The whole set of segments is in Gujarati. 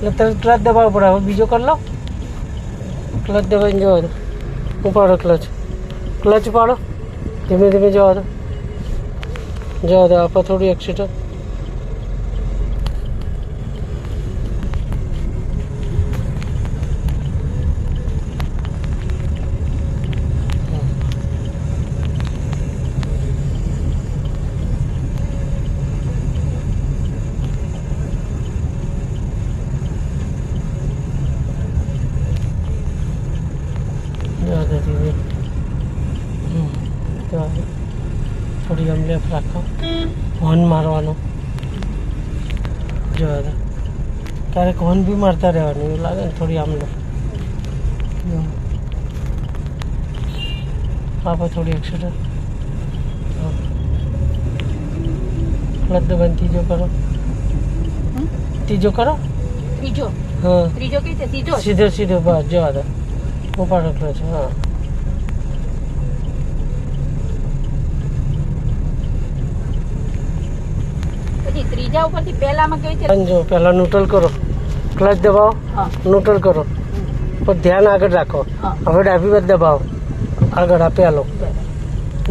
એટલે તરત ક્લચ દબાવવો પડે. હવે બીજો કરી લો. ક્લચ દબાવીને જવા દો. ઉપાડો ક્લચ. ક્લચ ઉપાડો. ધીમે ધીમે જવા દો. જવા દો. આપો થોડી એક્સિટર. થોડી આમ લેફ્ટ રાખો. હોર્ન મારવાનો. જવા દો. ક્યારેક હોર્ન બી મારતા રહેવાનું એવું લાગે ને. થોડી આમ લો. આપો થોડી એક્સિટર. ક્લચ દબાઈને ત્રીજો કરો. ત્રીજો કરો. ત્રીજો. હા ત્રીજો કઈ છે? સીધો. સીધો સીધો. બસ જવા દો. ઉપાડો ક્લચ. હા પછી ત્રીજા ઉપરથી પહેલામાં કઈ છે? જો પહેલા ન્યુટ્રલ કરો. ક્લચ દબાવો. હા. ન્યુટ્રલ કરો. પણ ધ્યાન આગળ રાખો. હા. હવે ડાબી બાજુ દબાવો. આગળ આ પહેલો.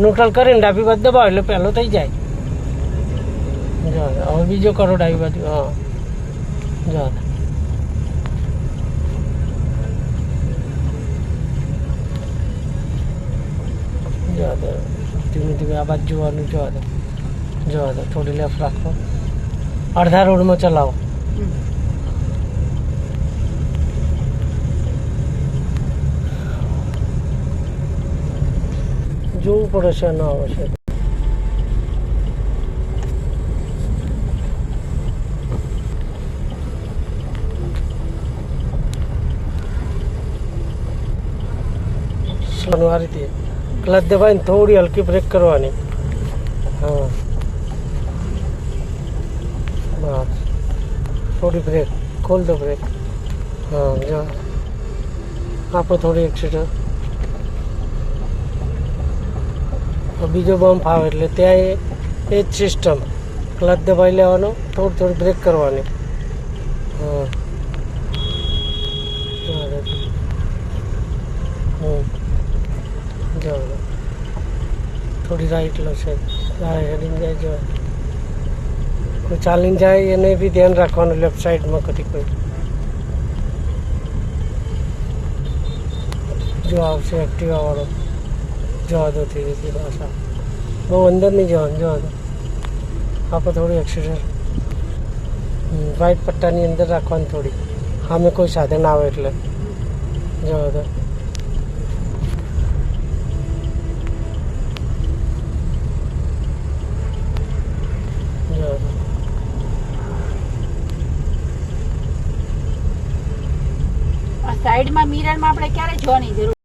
ન્યુટ્રલ કરીને ડાબી બાજુ દબાવો એટલે પહેલો થઈ જાય. હવે બીજો કરો ડાબી બાજુ. હા જવા દો. જવા દો. ધીમે ધીમે આ બાજુ જોવાનું. જવા દો. જવા દો. થોડી લેફ્ટ રાખો. અડધા રોડમાં ચલાવો. જોવું પડે છે ન આવે છે. આ રીતે ક્લચ દબાઈને થોડી હલકી બ્રેક કરવાની. હા બસ. થોડી બ્રેક. ખોલ દો બ્રેક. હા જો આપો થોડી એક્સિટર. બીજો બમ્પ આવે એટલે ત્યાં એ જ સિસ્ટમ. ક્લચ દબાઈ લેવાનો. થોડી થોડી બ્રેક કરવાની. હા જવા થોડી રાઈટ લો છે. હેડીને જાય. જવા કોઈ ચાલીને જાય એને બી ધ્યાન રાખવાનું. લેફ્ટ સાઈડમાં કદી કોઈ જો આવશે એક્ટિવા વાળો. જવા દો ધીરે ધીરે. પાછા બહુ અંદર નહીં જવાનું. જવા દો. આપો થોડી એક્સિટર. વ્હાઈટ પટ્ટાની અંદર રાખવાની થોડી. સામે કોઈ સાધન આવે એટલે. જવા દો. સાઈડમાં મિરરમાં આપણે ક્યારે જોવાની જરૂર?